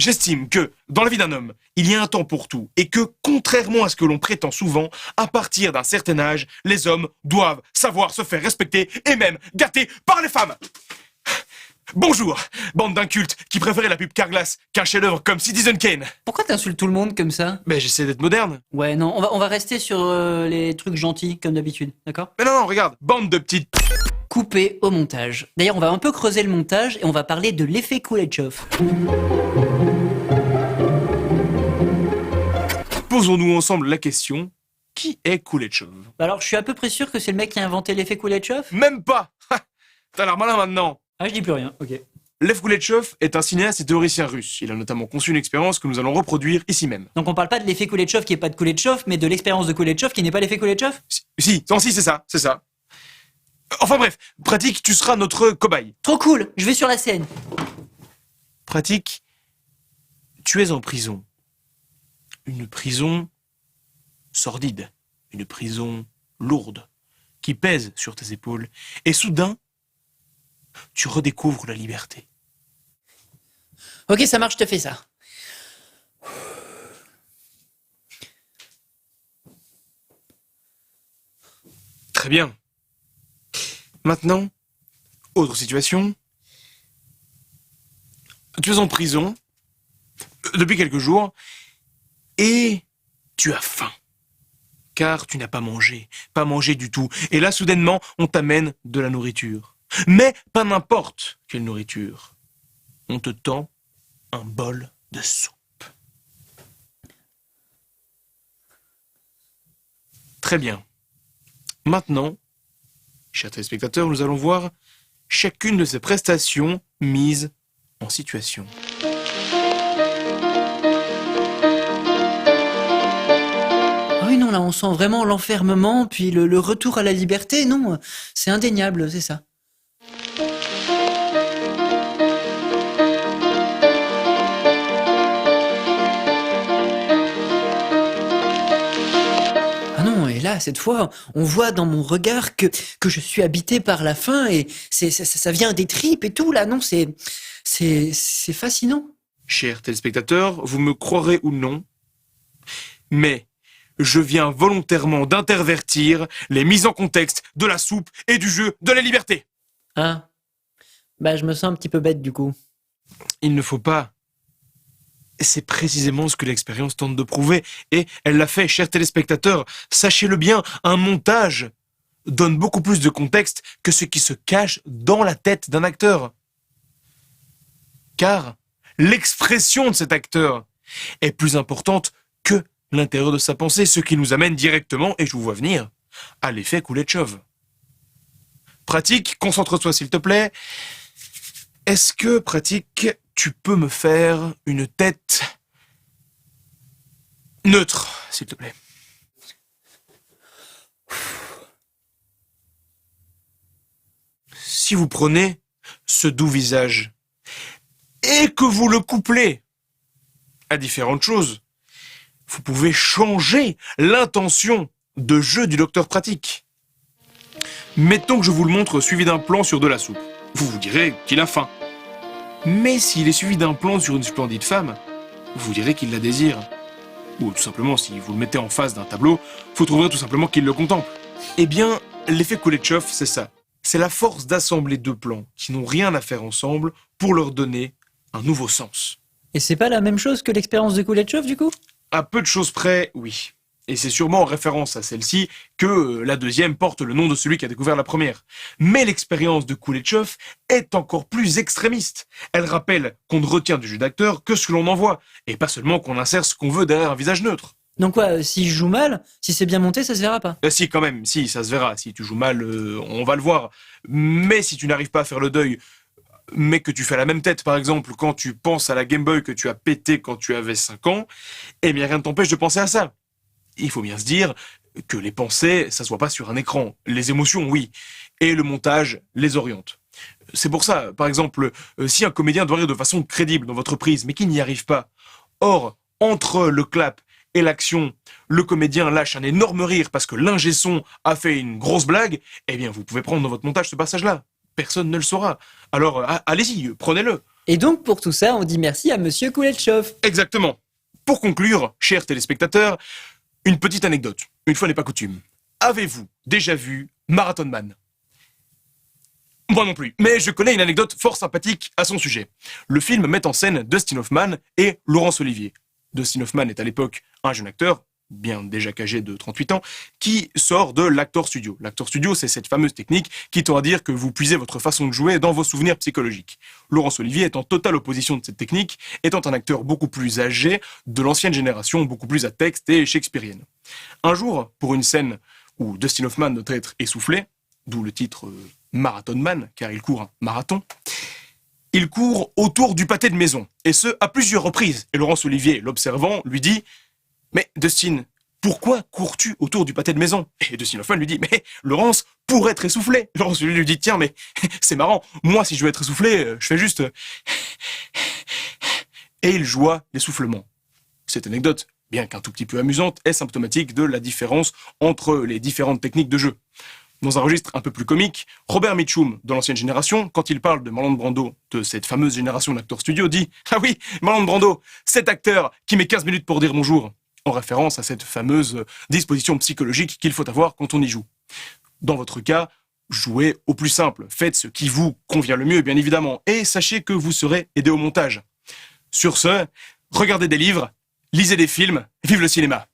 J'estime que, dans la vie d'un homme, il y a un temps pour tout, et que, contrairement à ce que l'on prétend souvent, à partir d'un certain âge, les hommes doivent savoir se faire respecter, et même gâter par les femmes. Bonjour, bande d'incultes qui préféraient la pub Carglass qu'un chef-d'œuvre comme Citizen Kane. Pourquoi t'insultes tout le monde comme ça? Mais j'essaie d'être moderne. Ouais, non, on va rester sur les trucs gentils, comme d'habitude, d'accord? Mais non, regarde, bande de petites... Coupé au montage. D'ailleurs, on va un peu creuser le montage et on va parler de l'effet Kuleshov. Posons-nous ensemble la question, qui est Kuleshov? Alors, je suis à peu près sûr que c'est le mec qui a inventé l'effet Kuleshov. Même pas. T'as l'air malin maintenant. Ah, je dis plus rien, ok. Lev Kuleshov est un cinéaste et théoricien russe. Il a notamment conçu une expérience que nous allons reproduire ici même. Donc on parle pas de l'effet Kuleshov qui est pas de Kuleshov, mais de l'expérience de Kuleshov qui n'est pas l'effet Kuleshov? Si, c'est ça, c'est ça. Enfin bref, Pratique, tu seras notre cobaye. Trop cool, je vais sur la scène. Pratique, tu es en prison. Une prison sordide, une prison lourde, qui pèse sur tes épaules. Et soudain, tu redécouvres la liberté. Ok, ça marche, je te fais ça. Très bien. Maintenant, autre situation. Tu es en prison depuis quelques jours et tu as faim. Car tu n'as pas mangé du tout. Et là, soudainement, on t'amène de la nourriture. Mais pas n'importe quelle nourriture. On te tend un bol de soupe. Très bien. Maintenant, chers téléspectateurs, nous allons voir chacune de ces prestations mises en situation. Ah oui, non, là, on sent vraiment l'enfermement, puis le retour à la liberté. Non, c'est indéniable, c'est ça. Ah non, et là, cette fois, on voit dans mon regard que je suis habité par la faim et ça vient des tripes et tout, là. Non, c'est fascinant. Chers téléspectateurs, vous me croirez ou non, mais je viens volontairement d'intervertir les mises en contexte de la soupe et du jeu de la liberté. Ah, bah je me sens un petit peu bête du coup. Il ne faut pas. C'est précisément ce que l'expérience tente de prouver, et elle l'a fait, chers téléspectateurs. Sachez-le bien, un montage donne beaucoup plus de contexte que ce qui se cache dans la tête d'un acteur. Car l'expression de cet acteur est plus importante que l'intérieur de sa pensée, ce qui nous amène directement, et je vous vois venir, à l'effet Kuleshov. Pratique, concentre-toi s'il te plaît. Est-ce que, Pratique, tu peux me faire une tête neutre, s'il te plaît? Si vous prenez ce doux visage et que vous le couplez à différentes choses, vous pouvez changer l'intention de jeu du docteur Pratique. Mettons que je vous le montre suivi d'un plan sur de la soupe. Vous vous direz qu'il a faim. Mais s'il est suivi d'un plan sur une splendide femme, vous direz qu'il la désire. Ou tout simplement, si vous le mettez en face d'un tableau, vous trouverez tout simplement qu'il le contemple. Eh bien, l'effet Kuleshov, c'est ça. C'est la force d'assembler deux plans qui n'ont rien à faire ensemble pour leur donner un nouveau sens. Et c'est pas la même chose que l'expérience de Kuleshov du coup? À peu de choses près, oui. Et c'est sûrement en référence à celle-ci que la deuxième porte le nom de celui qui a découvert la première. Mais l'expérience de Kuleshov est encore plus extrémiste. Elle rappelle qu'on ne retient du jeu d'acteur que ce que l'on en voit, et pas seulement qu'on insère ce qu'on veut derrière un visage neutre. Donc quoi, si je joue mal, si c'est bien monté, ça se verra pas? Si, quand même, si, ça se verra. Si tu joues mal, on va le voir. Mais si tu n'arrives pas à faire le deuil, mais que tu fais la même tête, par exemple, quand tu penses à la Game Boy que tu as pété quand tu avais 5 ans, eh bien rien ne t'empêche de penser à ça. Il faut bien se dire que les pensées, ça se voit pas sur un écran. Les émotions, oui. Et le montage les oriente. C'est pour ça, par exemple, si un comédien doit rire de façon crédible dans votre prise, mais qu'il n'y arrive pas. Or, entre le clap et l'action, le comédien lâche un énorme rire parce que l'ingé son a fait une grosse blague, eh bien, vous pouvez prendre dans votre montage ce passage-là. personne ne le saura. Alors, allez-y, prenez-le. Et donc, pour tout ça, on dit merci à Monsieur Koulechov. Exactement. Pour conclure, chers téléspectateurs, une petite anecdote. Une fois n'est pas coutume. Avez-vous déjà vu Marathon Man ? Moi non plus, mais je connais une anecdote fort sympathique à son sujet. Le film met en scène Dustin Hoffman et Laurence Olivier. Dustin Hoffman est à l'époque un jeune acteur, bien déjà âgé de 38 ans, qui sort de l'actor studio. L'actor studio, c'est cette fameuse technique qui tend à dire que vous puisez votre façon de jouer dans vos souvenirs psychologiques. Laurence Olivier est en totale opposition de cette technique, étant un acteur beaucoup plus âgé, de l'ancienne génération, beaucoup plus à texte et shakespearienne. Un jour, pour une scène où Dustin Hoffman doit être essoufflé, d'où le titre Marathon Man, car il court un marathon, il court autour du pâté de maison, et ce, à plusieurs reprises. Et Laurence Olivier, l'observant, lui dit « Mais Dustin, pourquoi cours-tu autour du pâté de maison ?» Et Dustin Hoffman lui dit « Mais Laurence, pour être essoufflé !» Laurence Olivier lui dit « Tiens, mais c'est marrant, moi si je veux être essoufflé, je fais juste... » Et il joua l'essoufflement. Cette anecdote, bien qu'un tout petit peu amusante, est symptomatique de la différence entre les différentes techniques de jeu. Dans un registre un peu plus comique, Robert Mitchum, de l'ancienne génération, quand il parle de Marlon Brando, de cette fameuse génération d'acteurs studio, dit « Ah oui, Marlon Brando, cet acteur qui met 15 minutes pour dire bonjour », en référence à cette fameuse disposition psychologique qu'il faut avoir quand on y joue. Dans votre cas, jouez au plus simple, faites ce qui vous convient le mieux, bien évidemment, et sachez que vous serez aidé au montage. Sur ce, regardez des livres, lisez des films, vive le cinéma.